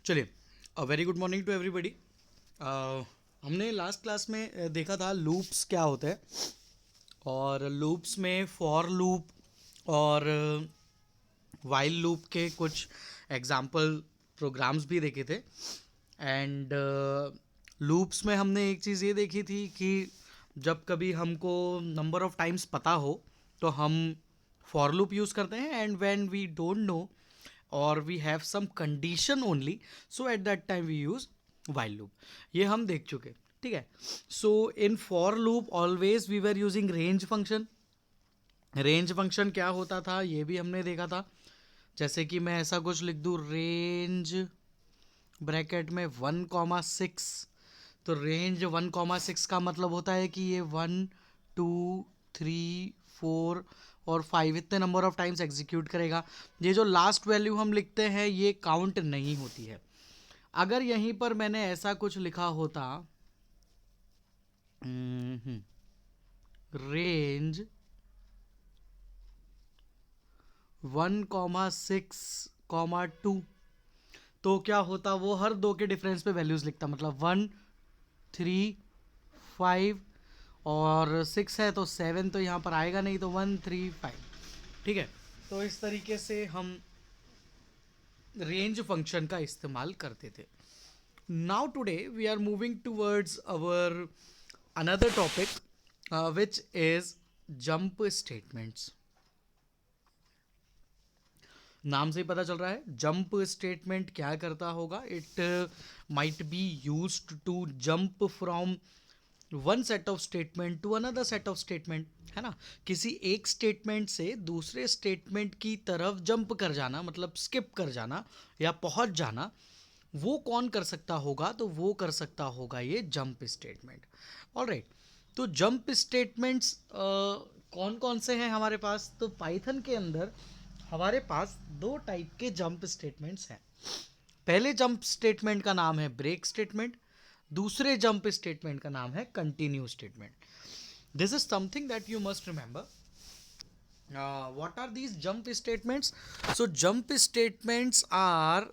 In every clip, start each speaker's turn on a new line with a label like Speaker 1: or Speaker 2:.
Speaker 1: चलिए, very good morning to everybody. हमने last class में देखा था लूप्स क्या होते हैं, और लूप्स में फॉर लूप और वाइल लूप के कुछ एग्जाम्पल प्रोग्राम्स भी देखे थे। एंड लूप्स में हमने एक चीज़ ये देखी थी कि जब कभी हमको नंबर ऑफ टाइम्स पता हो तो हम फॉर लूप यूज़ करते हैं, and when we don't know or we have some condition only, so at that time we use while loop. ये हम देख चुके, ठीक है। So in for loop always we were using range function. Range function क्या होता था ये भी हमने देखा था। जैसे कि मैं ऐसा कुछ लिख दूँ, रेंज ब्रैकेट में 1,6, तो रेंज 1,6 का मतलब होता है कि ये 1, 2, 3, 4 और 5 इतने नंबर ऑफ टाइम्स एग्जीक्यूट करेगा। ये जो लास्ट वैल्यू हम लिखते हैं ये काउंट नहीं होती है। अगर यहीं पर मैंने ऐसा कुछ लिखा होता, रेंज 1,6,2, तो क्या होता, वो हर दो के डिफरेंस पे वैल्यूज लिखता, मतलब 1, 3, 5 और 6 है तो 7 तो यहाँ पर आएगा नहीं, तो 1, 3, 5, ठीक है। तो इस तरीके से हम रेंज फंक्शन का इस्तेमाल करते थे। Now today we are moving towards our another topic which is jump statements. नाम से ही पता चल रहा है जंप स्टेटमेंट क्या करता होगा। It might be used to jump from one set of statement to another set of statement, है ना। किसी एक स्टेटमेंट से दूसरे स्टेटमेंट की तरफ जंप कर जाना, मतलब स्किप कर जाना या पहुंच जाना, वो कौन कर सकता होगा, तो वो कर सकता होगा ये जंप स्टेटमेंट। ऑलराइट, तो जंप स्टेटमेंट्स कौन कौन से हैं हमारे पास, तो पाइथन के अंदर हमारे पास दो टाइप के जंप स्टेटमेंट्स हैं। पहले जंप स्टेटमेंट का नाम है ब्रेक स्टेटमेंट, दूसरे जंप स्टेटमेंट का नाम है continue statement. This is something that you must remember. What are these jump statements? So jump statements are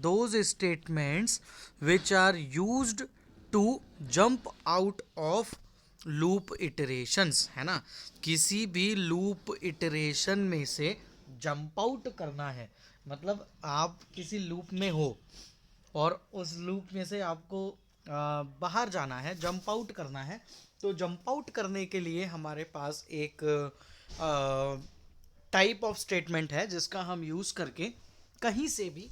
Speaker 1: those statements which are used to jump out of loop iterations, है ना। किसी भी loop iteration में से jump out करना है, मतलब आप किसी लूप में हो और उस लूप में से आपको बाहर जाना है, जंप आउट करना है। तो जंप आउट करने के लिए हमारे पास एक टाइप ऑफ स्टेटमेंट है जिसका हम यूज़ करके कहीं से भी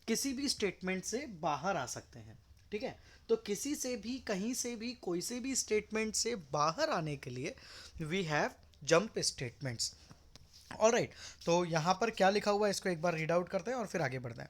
Speaker 1: किसी भी स्टेटमेंट से बाहर आ सकते हैं, ठीक है। तो किसी से भी कहीं से भी कोई से भी स्टेटमेंट से बाहर आने के लिए we have jump statements. Alright, तो यहाँ पर क्या लिखा हुआ है इसको एक बार रीड आउट करते हैं और फिर आगे बढ़ते हैं।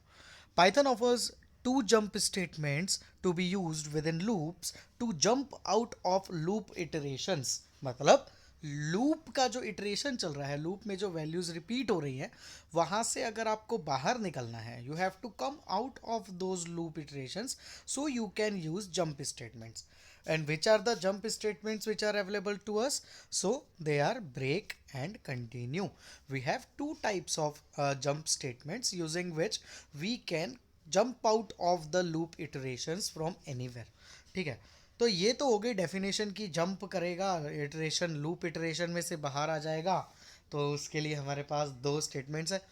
Speaker 1: Python offers two jump statements to be used within loops to jump out of loop iterations. मतलब लूप का जो इटरेशन चल रहा है, लूप में जो वैल्यूज रिपीट हो रही हैं, वहां से अगर आपको बाहर निकलना है, you have to come out of those loop iterations, so you can use jump statements. And which are the jump statements which are available to us? So they are break and continue. We have two types of jump statements using which we can jump out of the loop iterations from anywhere, ठीक है। तो ये तो हो गई definition की, jump करेगा iteration, loop iteration में से बाहर आ जाएगा। तो उसके लिए हमारे पास दो स्टेटमेंट्स है।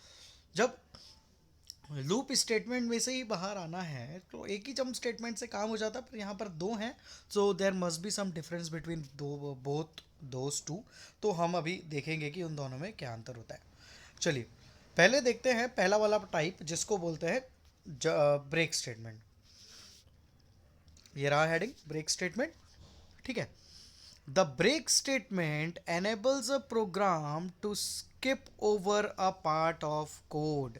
Speaker 1: जब लूप स्टेटमेंट में से ही बाहर आना है तो एक ही जंप स्टेटमेंट से काम हो जाता है, पर यहाँ पर दो हैं, so there must be some difference between दो बोथ दोज टू। तो हम अभी देखेंगे कि उन दोनों में क्या अंतर होता है। चलिए पहले देखते हैं पहला वाला टाइप जिसको बोलते हैं ब्रेक स्टेटमेंट। ये रहा हेडिंग, ब्रेक स्टेटमेंट, ठीक है। The break statement enables a program to skip over a part of code।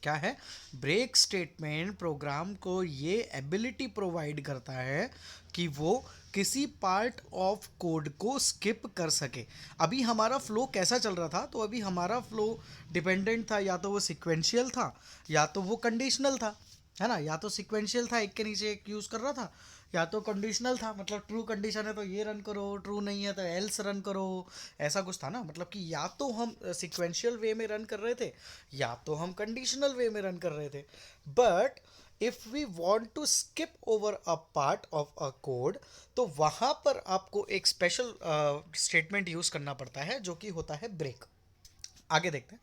Speaker 1: क्या है, ब्रेक स्टेटमेंट प्रोग्राम को ये एबिलिटी प्रोवाइड करता है कि वो किसी पार्ट ऑफ कोड को स्किप कर सके। अभी हमारा फ्लो कैसा चल रहा था, तो अभी हमारा फ्लो डिपेंडेंट था, या तो वो सिक्वेंशियल था या तो वो कंडीशनल था, है ना। या तो सिक्वेंशियल था, एक के नीचे एक यूज़ कर रहा था, या तो कंडीशनल था, मतलब ट्रू कंडीशन है तो ये रन करो, ट्रू नहीं है तो एल्स रन करो, ऐसा कुछ था ना। मतलब कि या तो हम सिक्वेंशियल वे में रन कर रहे थे या तो हम कंडीशनल वे में रन कर रहे थे। But if we want to skip over a part of a code, तो वहां पर आपको एक स्पेशल स्टेटमेंट यूज करना पड़ता है जो कि होता है ब्रेक। आगे देखते हैं।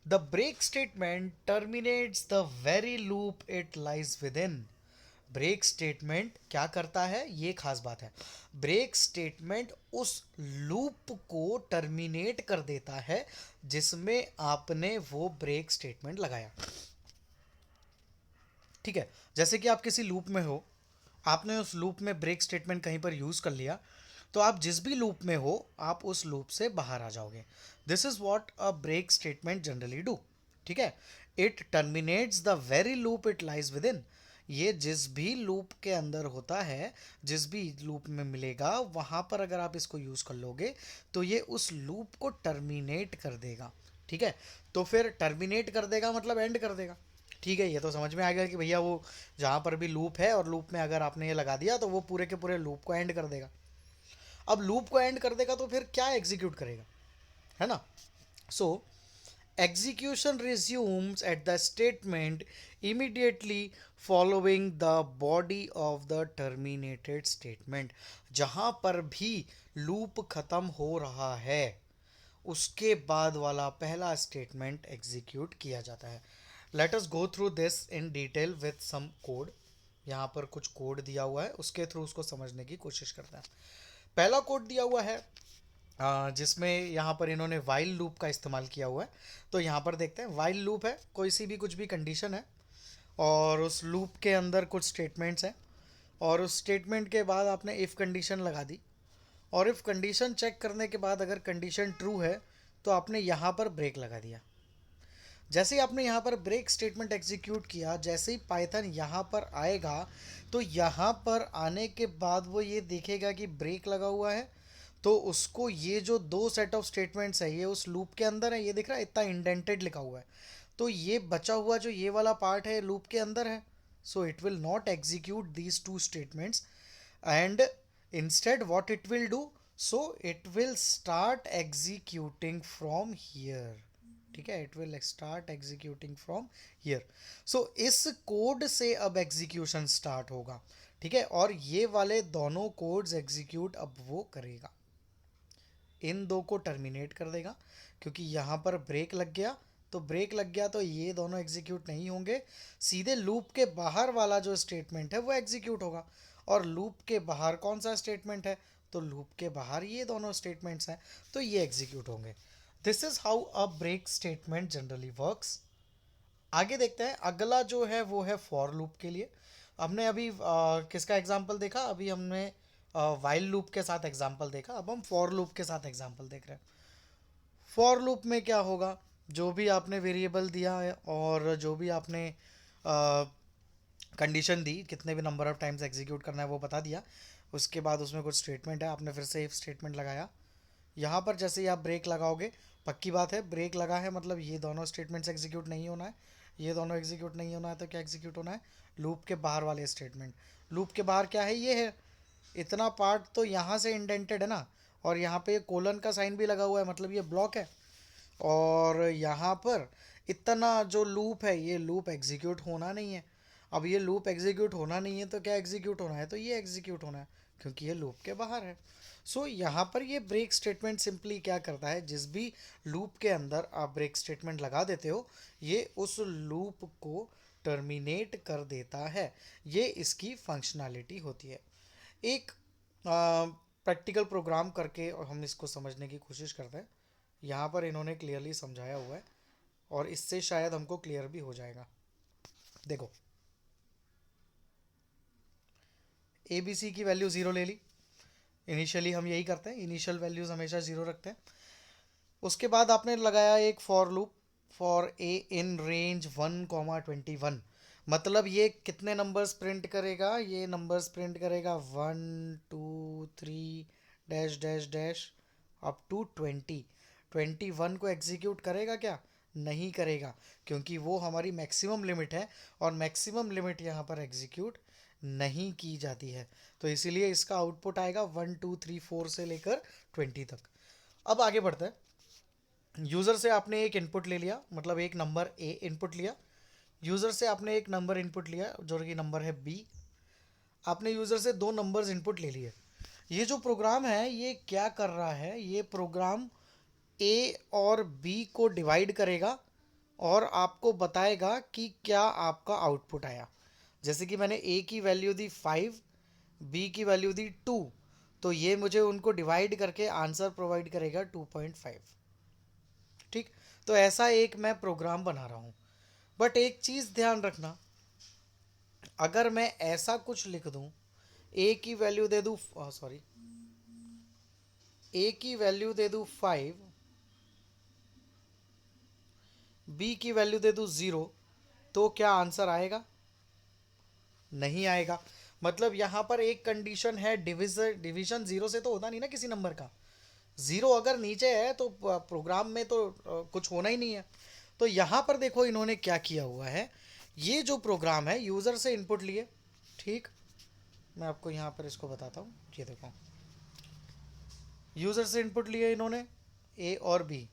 Speaker 1: The break statement terminates the very loop it lies within. Break statement क्या करता है, ये खास बात है। ब्रेक स्टेटमेंट उस लूप को टर्मिनेट कर देता है जिसमें आपने वो ब्रेक स्टेटमेंट लगाया। ठीक है, जैसे कि आप किसी लूप में हो, आपने उस लूप में ब्रेक स्टेटमेंट कहीं पर यूज कर लिया, तो आप जिस भी लूप में हो आप उस लूप से बाहर आ जाओगे। This is what a break statement generally do. ठीक है, it terminates the very loop it lies within. ये जिस भी लूप के अंदर होता है, जिस भी लूप में मिलेगा, वहां पर अगर आप इसको यूज कर लोगे तो ये उस लूप को टर्मिनेट कर देगा। ठीक है, तो फिर टर्मिनेट कर देगा मतलब एंड कर देगा। ठीक है, ये तो समझ में आ गया कि भैया वो जहाँ पर भी लूप है और लूप में अगर आपने ये लगा दिया तो वो पूरे के पूरे लूप को एंड कर देगा। अब लूप को एंड कर देगा तो फिर क्या एग्जीक्यूट करेगा, है ना। सो execution resumes at the statement immediately following the body of the terminated statement। जहां पर भी लूप खत्म हो रहा है उसके बाद वाला पहला स्टेटमेंट एग्जीक्यूट किया जाता है। Let us go through this in detail with some code. यहाँ पर कुछ कोड दिया हुआ है, उसके थ्रू उसको समझने की कोशिश करते हैं। पहला कोड दिया हुआ है जिसमें यहाँ पर इन्होंने वाइल लूप का इस्तेमाल किया हुआ है। तो यहाँ पर देखते हैं, वाइल लूप है, कोई सी भी कुछ भी कंडीशन है और उस लूप के अंदर कुछ स्टेटमेंट्स हैं, और उस स्टेटमेंट के बाद आपने इफ़ कंडीशन लगा दी, और इफ़ कंडीशन चेक करने के बाद अगर कंडीशन ट्रू है तो आपने यहाँ पर ब्रेक लगा दिया। जैसे ही आपने यहाँ पर ब्रेक स्टेटमेंट एग्जीक्यूट किया, जैसे ही पाइथन यहाँ पर आएगा तो यहाँ पर आने के बाद वो ये देखेगा कि ब्रेक लगा हुआ है, तो उसको ये जो दो सेट ऑफ स्टेटमेंट्स है ये उस लूप के अंदर है, ये दिख रहा है इतना इंडेंटेड लिखा हुआ है, तो ये बचा हुआ जो ये वाला पार्ट है लूप के अंदर है। So it will not execute these two statements and instead what it will do, so it will start executing from here. ठीक है, it will start executing from here. So इस कोड से अब execution start होगा। ठीक है, और ये वाले दोनों कोड्स एग्जीक्यूट अब वो करेगा, इन दो को टर्मिनेट कर देगा, क्योंकि यहाँ पर ब्रेक लग गया, तो ब्रेक लग गया तो ये दोनों एग्जीक्यूट नहीं होंगे, सीधे लूप के बाहर वाला जो स्टेटमेंट है वो एग्जीक्यूट होगा। और लूप के बाहर कौन सा स्टेटमेंट है, तो लूप के बाहर ये दोनों स्टेटमेंट्स हैं, तो ये एग्जीक्यूट होंगे। This is how a break statement generally works. आगे देखते हैं, अगला जो है वो है फॉर लूप के लिए। हमने अभी किसका एग्जांपल देखा, अभी हमने वाइल लूप के साथ एग्जांपल देखा, अब हम फॉर लूप के साथ एग्जांपल देख रहे हैं। फॉर लूप में क्या होगा, जो भी आपने वेरिएबल दिया है और जो भी आपने कंडीशन दी, कितने भी नंबर ऑफ टाइम्स एग्जीक्यूट करना है वो बता दिया, उसके बाद उसमें कुछ स्टेटमेंट है, आपने फिर से इफ स्टेटमेंट लगाया। यहाँ पर जैसे ही आप ब्रेक लगाओगे, पक्की बात है ब्रेक लगा है मतलब ये दोनों स्टेटमेंट्स एग्जीक्यूट नहीं होना है, ये दोनों एग्जीक्यूट नहीं होना है, तो क्या एग्जीक्यूट होना है, लूप के बाहर वाले स्टेटमेंट। लूप के बाहर क्या है, ये है, इतना पार्ट तो यहाँ से इंडेंटेड है ना, और यहाँ पे कोलन का साइन भी लगा हुआ है मतलब ये ब्लॉक है, और यहाँ पर इतना जो लूप है ये लूप एग्जीक्यूट होना नहीं है। अब ये लूप एग्जीक्यूट होना नहीं है तो क्या एग्जीक्यूट होना है, तो ये एग्जीक्यूट होना है क्योंकि ये लूप के बाहर है। सो यहाँ पर ये ब्रेक स्टेटमेंट सिंपली क्या करता है, जिस भी लूप के अंदर आप ब्रेक स्टेटमेंट लगा देते हो ये उस लूप को टर्मिनेट कर देता है। ये इसकी फंक्शनैलिटी होती है। एक प्रैक्टिकल प्रोग्राम करके और हम इसको समझने की कोशिश करते हैं। यहाँ पर इन्होंने क्लियरली समझाया हुआ है और इससे शायद हमको क्लियर भी हो जाएगा। देखो, ए बी सी की वैल्यू ज़ीरो ले ली, इनिशियली हम यही करते हैं, इनिशियल वैल्यूज़ हमेशा ज़ीरो रखते हैं। उसके बाद आपने लगाया एक for loop, for a in range 1,21, मतलब ये कितने नंबर्स प्रिंट करेगा, ये नंबर्स प्रिंट करेगा 1 2 3 dash dash dash up to 20। 21 को एग्जीक्यूट करेगा क्या, नहीं करेगा, क्योंकि वो हमारी मैक्सिमम लिमिट है और मैक्सिमम लिमिट यहाँ पर एग्जीक्यूट नहीं की जाती है, तो इसीलिए इसका आउटपुट आएगा 1 2 3 4 से लेकर 20 तक। अब आगे बढ़ते हैं। यूज़र से आपने एक इनपुट ले लिया, मतलब एक नंबर ए इनपुट लिया, यूज़र से आपने एक नंबर इनपुट लिया जो कि नंबर है बी, आपने यूज़र से दो नंबर्स इनपुट ले लिए। ये जो प्रोग्राम है ये क्या कर रहा है, ये प्रोग्राम ए और बी को डिवाइड करेगा और आपको बताएगा कि क्या आपका आउटपुट आया। जैसे कि मैंने ए की वैल्यू दी 5, बी की वैल्यू दी 2, तो ये मुझे उनको डिवाइड करके आंसर प्रोवाइड करेगा 2.5। ठीक, तो ऐसा एक मैं प्रोग्राम बना रहा हूँ। बट एक चीज़ ध्यान रखना, अगर मैं ऐसा कुछ लिख दूँ, ए की वैल्यू दे दूँ, सॉरी, ए की वैल्यू दे दूँ 5, बी की वैल्यू दे दूँ 0, तो क्या आंसर आएगा? नहीं आएगा। मतलब यहाँ पर एक कंडीशन है, डिविजन डिवीजन जीरो से तो होता नहीं ना किसी नंबर का। जीरो अगर नीचे है तो प्रोग्राम में तो कुछ होना ही नहीं है। तो यहाँ पर देखो इन्होंने क्या किया हुआ है, ये जो प्रोग्राम है यूज़र से इनपुट लिए। ठीक, मैं आपको यहाँ पर इसको बताता हूँ, ये देखो यूज़र से इनपुट लिए इन्होंने ए और बी।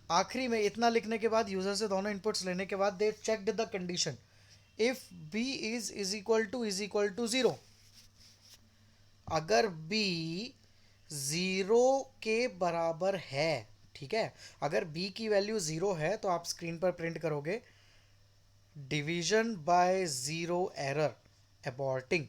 Speaker 1: आखिरी में इतना लिखने के बाद, यूज़र से दोनों इनपुट्स लेने के बाद, they checked the condition if B is equal to zero. अगर b ज़ीरो के बराबर है, ठीक है, अगर b की वैल्यू ज़ीरो है तो आप स्क्रीन पर प्रिंट करोगे डिवीजन बाय ज़ीरो एरर अबॉर्टिंग।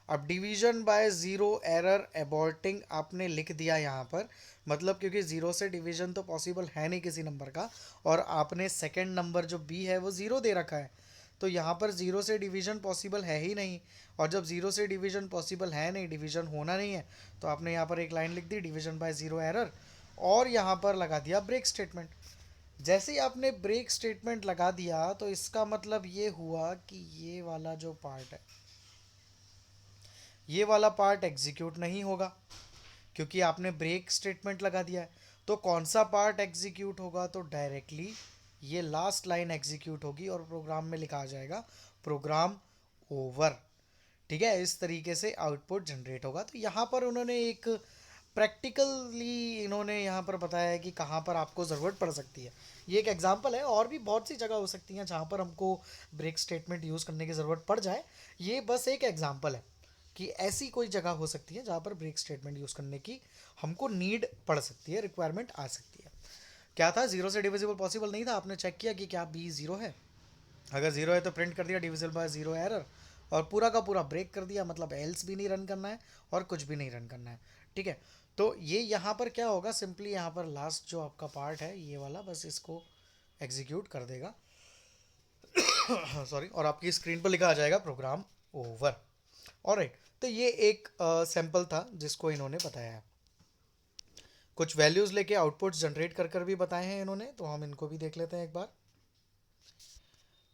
Speaker 1: अब डिवीजन बाय ज़ीरो एरर अबॉर्टिंग आपने लिख दिया यहाँ पर, मतलब क्योंकि ज़ीरो से डिवीजन तो पॉसिबल है नहीं किसी नंबर का, और आपने सेकंड नंबर जो बी है वो ज़ीरो दे रखा है, तो यहाँ पर ज़ीरो से डिवीजन पॉसिबल है ही नहीं। और जब ज़ीरो से डिवीजन पॉसिबल है नहीं, डिवीजन होना नहीं है, तो आपने यहाँ पर एक लाइन लिख दी डिवीजन बाय ज़ीरो एरर, और यहाँ पर लगा दिया ब्रेक स्टेटमेंट। जैसे ही आपने ब्रेक स्टेटमेंट लगा दिया तो इसका मतलब ये हुआ कि ये वाला जो पार्ट है, ये वाला पार्ट एग्जीक्यूट नहीं होगा, क्योंकि आपने ब्रेक स्टेटमेंट लगा दिया है। तो कौन सा पार्ट एग्जीक्यूट होगा? तो डायरेक्टली ये लास्ट लाइन एग्जीक्यूट होगी और प्रोग्राम में लिखा आ जाएगा प्रोग्राम ओवर। ठीक है, इस तरीके से आउटपुट जनरेट होगा। तो यहाँ पर उन्होंने एक प्रैक्टिकली इन्होंने यहाँ पर बताया है कि कहाँ पर आपको ज़रूरत पड़ सकती है। ये एक एग्जांपल है, और भी बहुत सी जगह हो सकती हैं जहाँ पर हमको ब्रेक स्टेटमेंट यूज़ करने की ज़रूरत पड़ जाए। ये बस एक एग्जांपल है कि ऐसी कोई जगह हो सकती है जहाँ पर ब्रेक स्टेटमेंट यूज़ करने की हमको नीड पड़ सकती है, रिक्वायरमेंट आ सकती है। क्या था, जीरो से डिविजिबल पॉसिबल नहीं था, आपने चेक किया कि क्या बी ज़ीरो है, अगर ज़ीरो है तो प्रिंट कर दिया डिविजिबल बाय ज़ीरो एरर, और पूरा का पूरा ब्रेक कर दिया, मतलब एल्स भी नहीं रन करना है और कुछ भी नहीं रन करना है। ठीक है, तो ये यहाँ पर क्या होगा, सिंपली यहाँ पर लास्ट जो आपका पार्ट है ये वाला, बस इसको एग्जीक्यूट कर देगा सॉरी, और आपकी स्क्रीन पर लिखा आ जाएगा प्रोग्राम ओवर। ऑलराइट, तो ये एक सैंपल था जिसको इन्होंने बताया है। कुछ वैल्यूज़ लेके आउटपुट्स जनरेट कर कर भी बताए हैं इन्होंने, तो हम इनको भी देख लेते हैं एक बार।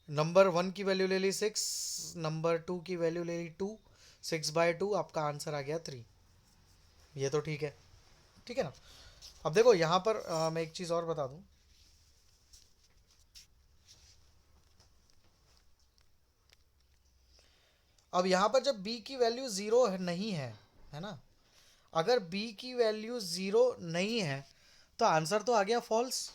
Speaker 1: नंबर वन की वैल्यू ले ली 6, नंबर टू की वैल्यू ले ली 2, 6/2, आपका आंसर आ गया 3। ये तो ठीक है, ठीक है ना। अब देखो यहाँ पर मैं एक चीज़ और बता दूँ। अब यहाँ पर जब b की वैल्यू ज़ीरो नहीं है ना, अगर b की वैल्यू ज़ीरो नहीं है तो आंसर तो आ गया फॉल्स।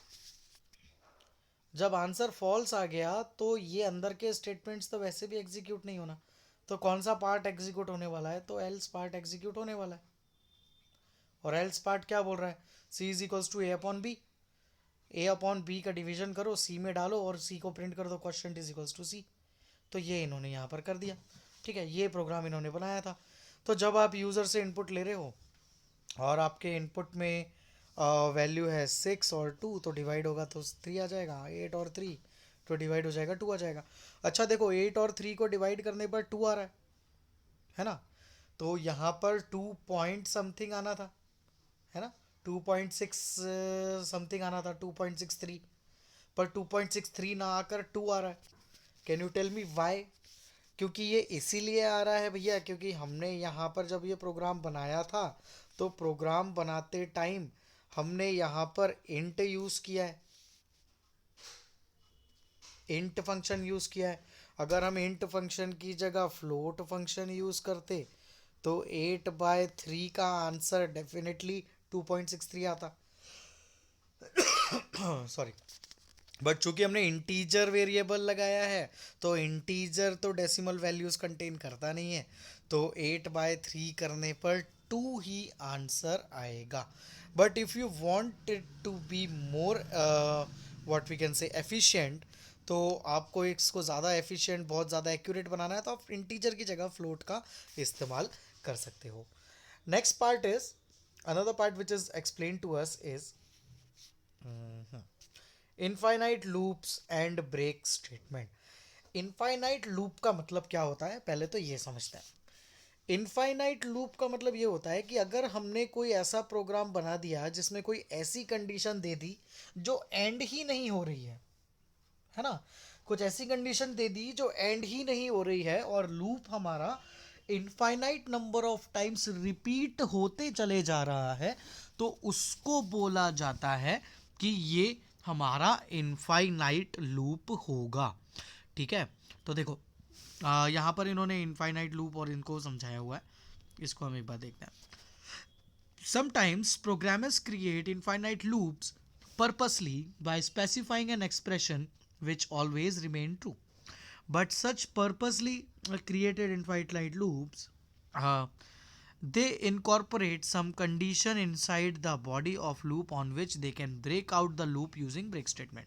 Speaker 1: जब आंसर फॉल्स आ गया तो ये अंदर के स्टेटमेंट्स तो वैसे भी एग्जीक्यूट नहीं होना, तो कौन सा पार्ट एग्जीक्यूट होने वाला है? तो एल्स पार्ट एग्जीक्यूट होने वाला है। और एल्स पार्ट क्या बोल रहा है? C is equals to A upon B. A upon B का डिवीजन करो, सी में डालो और सी को प्रिंट कर दो, क्वेश्चन इज इक्वल्स टू सी। तो ये इन्होंने यहाँ पर कर दिया। ठीक है, ये प्रोग्राम इन्होंने बनाया था। तो जब आप यूज़र से इनपुट ले रहे हो और आपके इनपुट में वैल्यू है 6 और 2, तो डिवाइड होगा तो 3 आ जाएगा, 8 और 3 तो डिवाइड हो जाएगा 2 आ जाएगा। अच्छा देखो, 8 और 3 को डिवाइड करने पर 2 आ रहा है ना, तो यहाँ पर 2 पॉइंट समथिंग आना था, है ना, 2.6 समथिंग आना था, 2.63, पर 2.63 ना आकर 2 आ रहा है। Can you tell me why? क्योंकि ये इसीलिए आ रहा है भैया, क्योंकि हमने यहाँ पर जब ये प्रोग्राम बनाया था तो प्रोग्राम बनाते टाइम हमने यहाँ पर इंट यूज़ किया है, इंट फंक्शन यूज़ किया है। अगर हम इंट फंक्शन की जगह फ्लोट फंक्शन यूज़ करते तो 8/3 का आंसर डेफिनेटली 2.63 आता। सॉरी, बट चूंकि हमने इंटीजर वेरिएबल लगाया है तो इंटीजर तो डेसिमल वैल्यूज कंटेन करता नहीं है, तो 8/3 करने पर 2 ही आंसर आएगा. But if you want it to be more what we can say efficient, तो आपको इसको ज़्यादा एफिशिएंट, बहुत ज़्यादा एक्यूरेट बनाना है, तो आप इंटीजर की जगह फ्लोट का इस्तेमाल कर सकते हो. Next part is, another part which is explained to us is infinite loops and break statement. Infinite loop का मतलब क्या होता है, पहले तो ये समझते हैं. इनफाइनाइट लूप का मतलब ये होता है कि अगर हमने कोई ऐसा प्रोग्राम बना दिया जिसमें कोई ऐसी कंडीशन दे दी जो एंड ही नहीं हो रही है ना, कुछ ऐसी कंडीशन दे दी जो एंड ही नहीं हो रही है, और लूप हमारा infinite number of times repeat होते चले जा रहा है, तो उसको बोला जाता है कि ये हमारा इनफाइनाइट लूप होगा. ठीक है, तो देखो यहाँ पर इन्होंने इनफाइनाइट लूप और इनको समझाया हुआ है, इसको हम एक बार देखते हैं. Sometimes programmers create infinite loops purposely by specifying an expression which always remain true. But such purposely created infinite loops, uh, they incorporate some condition inside the body of loop on which they can break out the loop using break statement.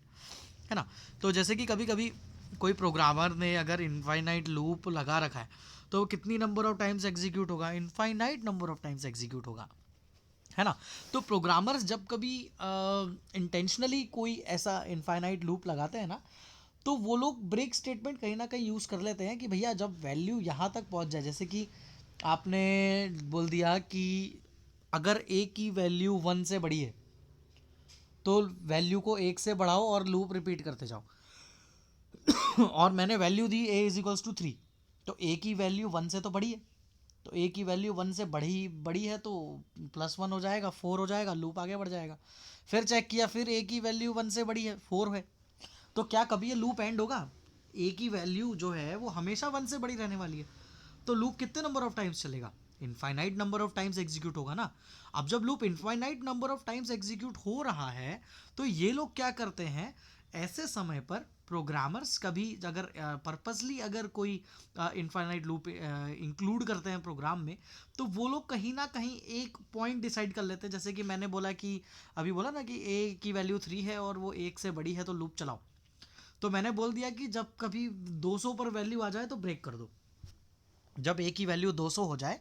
Speaker 1: है ना, तो जैसे कि कभी कभी कोई programmer ने अगर इनफाइनाइट लूप लगा रखा है, तो कितनी नंबर ऑफ टाइम्स एग्जीक्यूट होगा, infinite number of times execute होगा, है ना. तो प्रोग्रामर्स जब कभी इंटेंशनली कोई ऐसा इनफाइनाइट लूप लगाते हैं ना, तो वो लोग ब्रेक स्टेटमेंट कहीं ना कहीं यूज़ कर लेते हैं कि भैया जब वैल्यू यहाँ तक पहुँच जाए, जैसे कि आपने बोल दिया कि अगर ए की वैल्यू 1 से बड़ी है तो वैल्यू को 1 से बढ़ाओ और लूप रिपीट करते जाओ. और मैंने वैल्यू दी ए इज इक्वल्स टू 3, तो ए की वैल्यू 1 से तो बड़ी है, तो ए की वैल्यू 1 से बड़ी बड़ी है तो +1 हो जाएगा, 4 हो जाएगा, लूप आगे बढ़ जाएगा. फिर चेक किया, फिर ए की वैल्यू 1 से बड़ी है, 4 है, तो क्या कभी ये लूप एंड होगा? ए की वैल्यू जो है वो हमेशा 1 से बड़ी रहने वाली है, तो लूप कितने नंबर ऑफ टाइम्स चलेगा? Infinite number of times execute होगा ना. अब जब loop infinite number of times execute हो रहा है, तो ये लोग क्या करते हैं, ऐसे समय पर प्रोग्रामर्स कभी अगर पर्पसली अगर कोई इनफाइनाइट लूप इंक्लूड करते हैं प्रोग्राम में, तो वो लोग कहीं ना कहीं एक पॉइंट डिसाइड कर लेते हैं. जैसे कि मैंने बोला कि अभी बोला ना कि ए की वैल्यू 3 है और वो 1 से बड़ी है, तो लूप चलाओ. तो मैंने बोल दिया कि जब कभी 200 पर वैल्यू आ जाए तो ब्रेक कर दो. जब ए की वैल्यू 200 हो जाए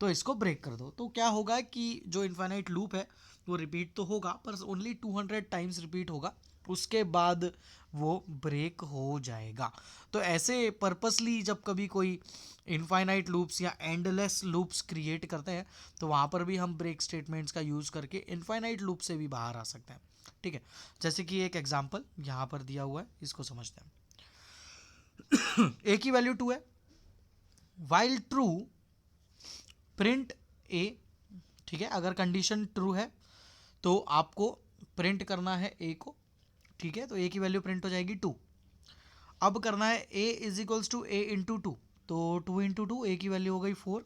Speaker 1: तो इसको ब्रेक कर दो. तो क्या होगा कि जो इनफाइनाइट लूप है वो रिपीट तो होगा पर ओनली 200 टाइम्स रिपीट होगा, उसके बाद वो ब्रेक हो जाएगा. तो ऐसे पर्पसली जब कभी कोई इनफाइनाइट लूप्स या एंडलेस लूप्स क्रिएट करते हैं, तो वहाँ पर भी हम ब्रेक स्टेटमेंट्स का यूज़ करके इनफाइनाइट लूप से भी बाहर आ सकते हैं. ठीक है, जैसे कि एक एग्जांपल यहाँ पर दिया हुआ है, इसको समझते हैं. ए की वैल्यू 2 है, वाइल ट्रू प्रिंट ए. ठीक है, अगर कंडीशन ट्रू है तो आपको प्रिंट करना है ए को. ठीक है, तो ए की वैल्यू प्रिंट हो जाएगी 2. अब करना है A is equals to A into 2, तो 2 इंटू 2, ए की वैल्यू हो गई 4.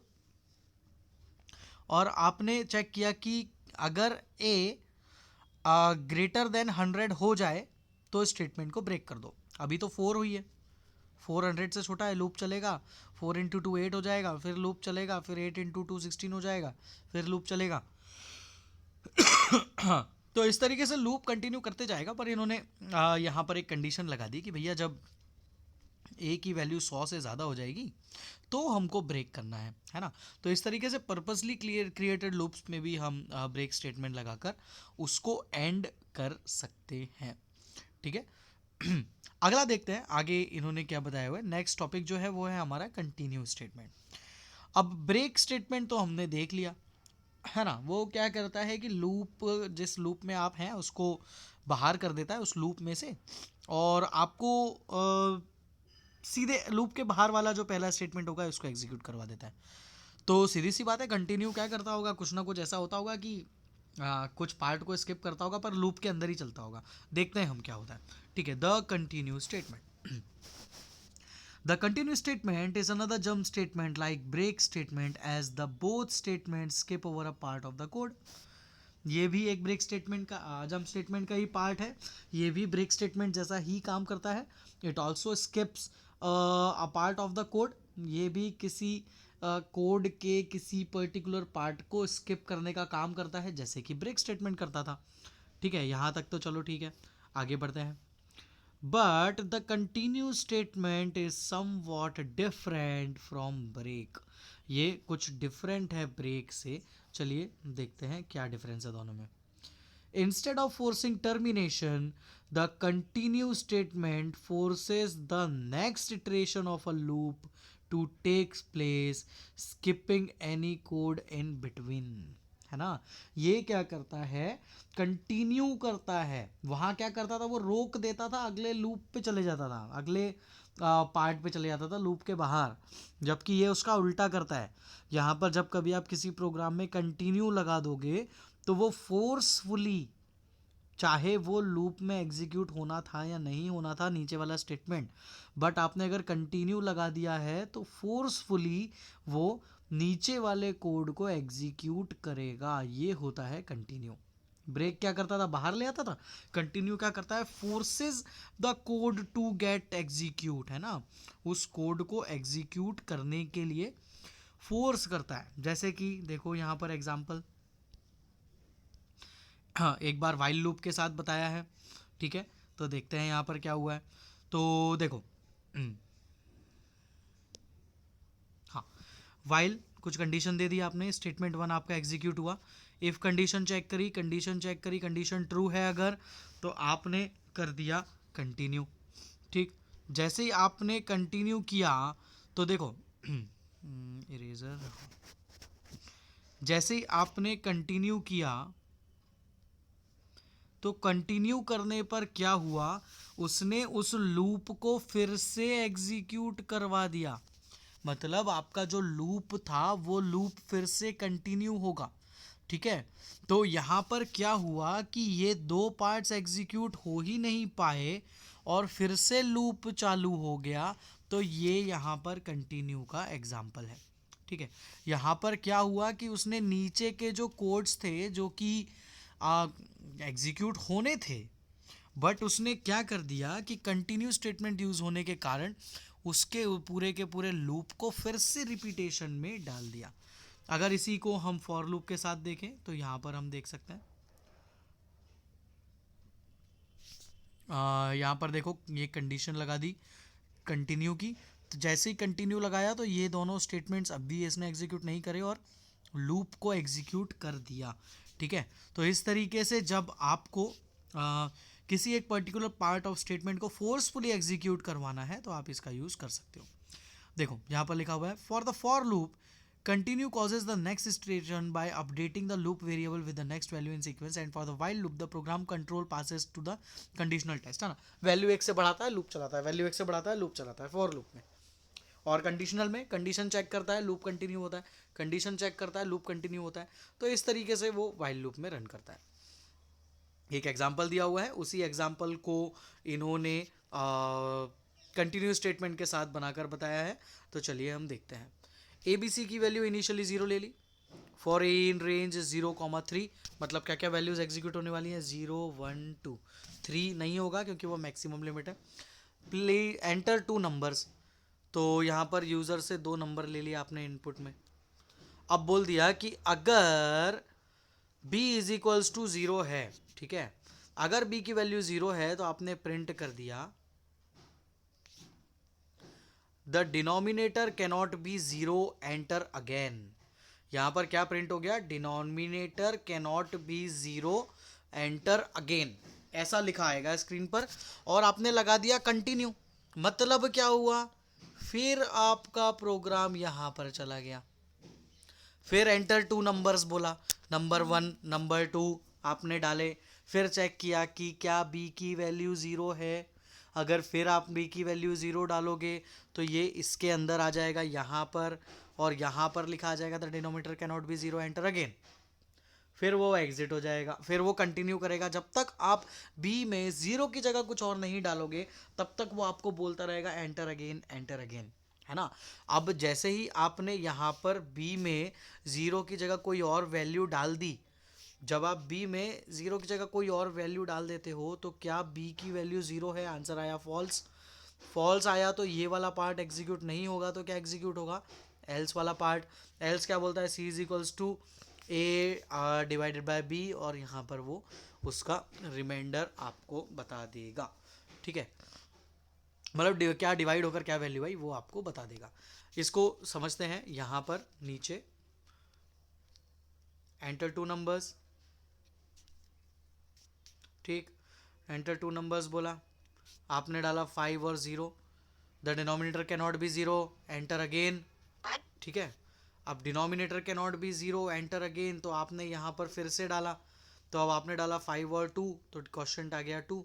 Speaker 1: और आपने चेक किया कि अगर ए ग्रेटर देन 100 हो जाए तो स्टेटमेंट को ब्रेक कर दो. अभी तो 4 हुई है, 400 से छोटा है, लूप चलेगा. 4 इंटू 2 8 हो जाएगा, फिर लूप चलेगा, फिर 8 इंटू 2 16 हो जाएगा, फिर लूप चलेगा. तो इस तरीके से लूप कंटिन्यू करते जाएगा. पर इन्होंने यहाँ पर एक कंडीशन लगा दी कि भैया जब ए की वैल्यू 100 से ज़्यादा हो जाएगी तो हमको ब्रेक करना है ना. तो इस तरीके से पर्पसली क्रिएटेड लूप्स में भी हम ब्रेक स्टेटमेंट लगाकर उसको एंड कर सकते हैं. ठीक है. अगला देखते हैं आगे इन्होंने क्या बताया हुआ है. नेक्स्ट टॉपिक जो है वो है हमारा कंटिन्यू स्टेटमेंट. अब ब्रेक स्टेटमेंट तो हमने देख लिया, है ना. वो क्या करता है कि लूप, जिस लूप में आप हैं उसको बाहर कर देता है उस लूप में से, और आपको सीधे लूप के बाहर वाला जो पहला स्टेटमेंट होगा उसको एग्जीक्यूट करवा देता है. तो सीधी सी बात है, कंटिन्यू क्या करता होगा, कुछ ना कुछ ऐसा होता होगा कि कुछ पार्ट को स्किप करता होगा पर लूप के अंदर ही चलता होगा. देखते हैं हम क्या होता है. ठीक है, the continue statement. The continuous statement is another jump statement like break statement, as the both statements skip over a part of the code. ये भी एक ब्रेक स्टेटमेंट का जंप स्टेटमेंट का ही पार्ट है, ये भी ब्रेक स्टेटमेंट जैसा ही काम करता है। It also skips a part of the code, ये भी किसी कोड के किसी पर्टिकुलर पार्ट को स्किप करने का काम करता है, जैसे कि ब्रेक स्टेटमेंट करता था। ठीक है, यहाँ तक तो चलो ठीक है, आगे बढ़ते हैं। But the continue statement is somewhat different from break, ये कुछ डिफरेंट है ब्रेक से। चलिए देखते हैं क्या डिफरेंस है दोनों में। Instead of forcing termination, the continue statement forces the next iteration of a loop to take place, skipping any code in between. है ना, ये क्या करता है, कंटिन्यू करता है। वहाँ क्या करता था, वो रोक देता था, अगले लूप पे चले जाता था, अगले पार्ट पे चले जाता था लूप के बाहर। जबकि ये उसका उल्टा करता है। यहाँ पर जब कभी आप किसी प्रोग्राम में कंटिन्यू लगा दोगे तो वो फोर्सफुली, चाहे वो लूप में एग्जीक्यूट होना था या नहीं होना था नीचे वाला स्टेटमेंट, बट आपने अगर कंटिन्यू लगा दिया है तो फोर्सफुली वो नीचे वाले कोड को एग्जीक्यूट करेगा। ये होता है कंटिन्यू। ब्रेक क्या करता था, बाहर ले आता था। कंटिन्यू क्या करता है, forces the code to get execute, है ना, उस कोड को एग्जीक्यूट करने के लिए फोर्स करता है। जैसे कि देखो यहाँ पर एग्जांपल, हाँ, एक बार वाइल लूप के साथ बताया है। ठीक है, तो देखते हैं यहाँ पर क्या हुआ है। तो देखो, हाँ, वाइल कुछ कंडीशन दे दी आपने, स्टेटमेंट 1 आपका एग्जीक्यूट हुआ। इफ कंडीशन चेक करी, कंडीशन चेक करी, कंडीशन ट्रू है अगर, तो आपने कर दिया कंटिन्यू। ठीक, जैसे ही आपने कंटिन्यू किया तो देखो, इरेजर, जैसे ही आपने कंटिन्यू किया तो कंटिन्यू करने पर क्या हुआ, उसने उस लूप को फिर से एग्जीक्यूट करवा दिया। मतलब आपका जो लूप था वो लूप फिर से कंटिन्यू होगा। ठीक है, तो यहाँ पर क्या हुआ कि ये दो पार्ट्स एग्जीक्यूट हो ही नहीं पाए और फिर से लूप चालू हो गया। तो ये यहाँ पर कंटिन्यू का एग्जाम्पल है। ठीक है, यहाँ पर क्या हुआ कि उसने नीचे के जो कोड्स थे जो कि एग्जीक्यूट होने थे, बट उसने क्या कर दिया कि कंटिन्यू स्टेटमेंट यूज होने के कारण उसके पूरे के पूरे लूप को फिर से रिपीटेशन में डाल दिया। अगर इसी को हम फॉर लूप के साथ देखें तो यहाँ पर हम देख सकते हैं, यहाँ पर देखो ये कंडीशन लगा दी कंटिन्यू की, तो जैसे ही कंटिन्यू लगाया तो ये दोनों स्टेटमेंट्स अब भी इसने एग्जीक्यूट नहीं करे और लूप को एग्जीक्यूट कर दिया। ठीक है, तो इस तरीके से जब आपको किसी एक पर्टिकुलर पार्ट ऑफ स्टेटमेंट को फोर्सफुली एग्जीक्यूट करवाना है तो आप इसका यूज़ कर सकते हो। देखो यहाँ पर लिखा हुआ है, for the for loop continue causes the next iteration by updating the loop variable with the next value in sequence, and for the while loop the program control passes to the conditional test, है ना, value एक से बढ़ाता है loop चलाता है, value एक से बढ़ाता है लूप चलाता है फॉर लूप में। और कंडीशनल में कंडीशन चेक करता है, लूप कंटिन्यू होता है, कंडीशन चेक करता है, लूप कंटिन्यू होता है। तो इस तरीके से वो वाइल लूप में रन करता है। एक एग्जाम्पल दिया हुआ है, उसी एग्जाम्पल को इन्होंने कंटिन्यू स्टेटमेंट के साथ बनाकर बताया है। तो चलिए हम देखते हैं। ए बी सी की वैल्यू इनिशियली 0 ले ली, फॉर ए इन रेंज 0,3, मतलब क्या क्या वैल्यूज एग्जीक्यूट होने वाली हैं, 0 1 2 3 नहीं होगा क्योंकि वो मैक्सिमम लिमिट है। प्ले एंटर 2 नंबर्स, तो यहाँ पर यूज़र से 2 नंबर ले लिया आपने इनपुट में। अब बोल दिया कि अगर b इज इक्वल्स टू 0 है, ठीक है, अगर b की वैल्यू 0 है तो आपने प्रिंट कर दिया the denominator cannot be 0 enter again. यहां पर क्या प्रिंट हो गया, denominator cannot be 0 enter again, ऐसा लिखा आएगा स्क्रीन पर। और आपने लगा दिया कंटिन्यू, मतलब क्या हुआ, फिर आपका प्रोग्राम यहां पर चला गया, फिर एंटर 2 नंबर्स बोला, नंबर 1 नंबर 2 आपने डाले, फिर चेक किया कि क्या b की वैल्यू 0 है। अगर फिर आप b की वैल्यू 0 डालोगे तो ये इसके अंदर आ जाएगा यहाँ पर, और यहाँ पर लिखा आ जाएगा the denominator can not be 0 enter again. फिर वो एग्जिट हो जाएगा, फिर वो कंटिन्यू करेगा। जब तक आप b में 0 की जगह कुछ और नहीं डालोगे तब तक वो आपको बोलता रहेगा एंटर अगेन, है ना। अब जैसे ही आपने यहाँ पर b में 0 की जगह कोई और वैल्यू डाल दी, जब आप बी में ज़ीरो की जगह कोई और वैल्यू डाल देते हो तो क्या बी की वैल्यू ज़ीरो है? आंसर आया फॉल्स। फॉल्स आया तो ये वाला पार्ट एग्जीक्यूट नहीं होगा, तो क्या एग्जीक्यूट होगा? एल्स वाला पार्ट। एल्स क्या बोलता है? C is equals to A divided by B, और यहाँ पर वो उसका रिमाइंडर आपको बता देगा। ठीक है, मतलब क्या डिवाइड होकर क्या वैल्यू आई वो आपको बता देगा। इसको समझते हैं। यहाँ पर नीचे एंटर टू नंबर्स, ठीक, एंटर टू नंबर्स बोला, आपने डाला 5 और 0, the denominator can not be 0, enter again. ठीक है, अब denominator can not be 0, enter again, तो आपने यहाँ पर फिर से डाला, तो अब आपने डाला 5 और 2, तो क्वेश्चन आ गया 2,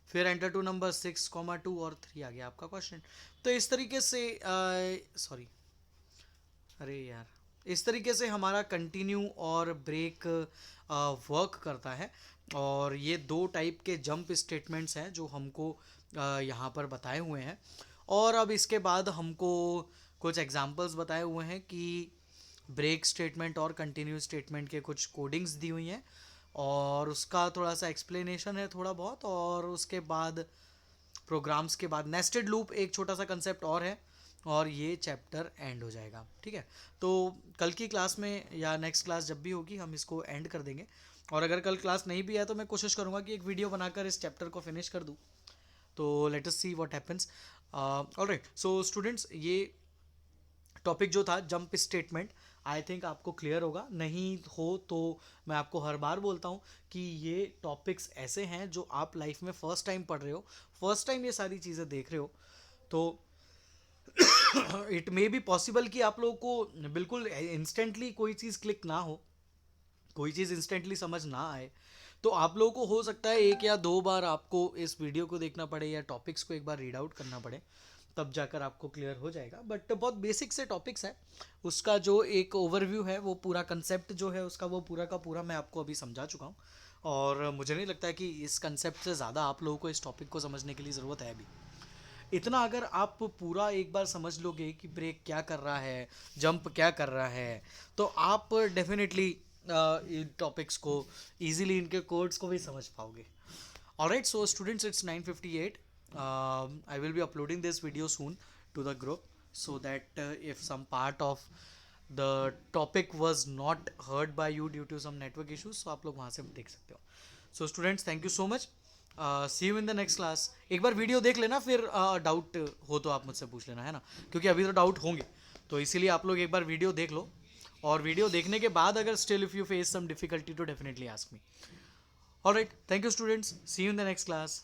Speaker 1: फिर एंटर टू नंबर 6, 2 और 3 आ गया आपका क्वेश्चन। तो इस तरीके से सॉरी, अरे यार, इस तरीके से हमारा कंटिन्यू और ब्रेक वर्क करता है। और ये दो टाइप के जंप स्टेटमेंट्स हैं जो हमको यहाँ पर बताए हुए हैं। और अब इसके बाद हमको कुछ एग्जांपल्स बताए हुए हैं कि ब्रेक स्टेटमेंट और कंटिन्यू स्टेटमेंट के कुछ कोडिंग्स दी हुई हैं, और उसका थोड़ा सा एक्सप्लेनेशन है थोड़ा बहुत, और उसके बाद प्रोग्राम्स के बाद नेस्टेड लूप एक छोटा सा कंसेप्ट और है, और ये चैप्टर एंड हो जाएगा। ठीक है, तो कल की क्लास में या नेक्स्ट क्लास जब भी होगी हम इसको एंड कर देंगे। और अगर कल क्लास नहीं भी है तो मैं कोशिश करूँगा कि एक वीडियो बनाकर इस चैप्टर को फिनिश कर दूँ। तो let us see what happens. Alright, so students, ये टॉपिक जो था जंप स्टेटमेंट, आई थिंक आपको क्लियर होगा। नहीं हो तो मैं आपको हर बार बोलता हूँ कि ये टॉपिक्स ऐसे हैं जो आप लाइफ में फर्स्ट टाइम पढ़ रहे हो, फर्स्ट टाइम ये सारी चीज़ें देख रहे हो, तो इट मे बी पॉसिबल कि आप लोगों को बिल्कुल इंस्टेंटली कोई चीज़ क्लिक ना हो, कोई चीज़ इंस्टेंटली समझ ना आए। तो आप लोगों को हो सकता है 1 या 2 बार आपको इस वीडियो को देखना पड़े या टॉपिक्स को एक बार रीड आउट करना पड़े, तब जाकर आपको क्लियर हो जाएगा। बट बहुत बेसिक से टॉपिक्स है, उसका जो एक ओवरव्यू है, वो पूरा कंसेप्ट जो है उसका, वो पूरा का पूरा मैं आपको अभी समझा चुका हूँ। और मुझे नहीं लगता है कि इस कंसेप्ट से ज़्यादा आप लोगों को इस टॉपिक को समझने के लिए ज़रूरत है अभी। इतना अगर आप पूरा एक बार समझ लोगे कि ब्रेक क्या कर रहा है, जंप क्या कर रहा है, तो आप डेफिनेटली इन टॉपिक्स को इजीली, इनके कोड्स को भी समझ पाओगे। Alright, so students, it's 9:58. I will be uploading this video soon to the group, so that if some part of the topic was not heard by you due to some network issues, so आप लोग वहाँ से देख सकते हो। So students, thank you so much. See you in the next class. एक बार video देख लेना, फिर डाउट हो तो आप मुझसे पूछ लेना, है ना, क्योंकि अभी तो डाउट होंगे, तो इसीलिए आप लोग एक बार वीडियो देख लो, और वीडियो देखने के बाद अगर still if you face some difficulty तो definitely ask me. Alright, thank you students, see you in the next class.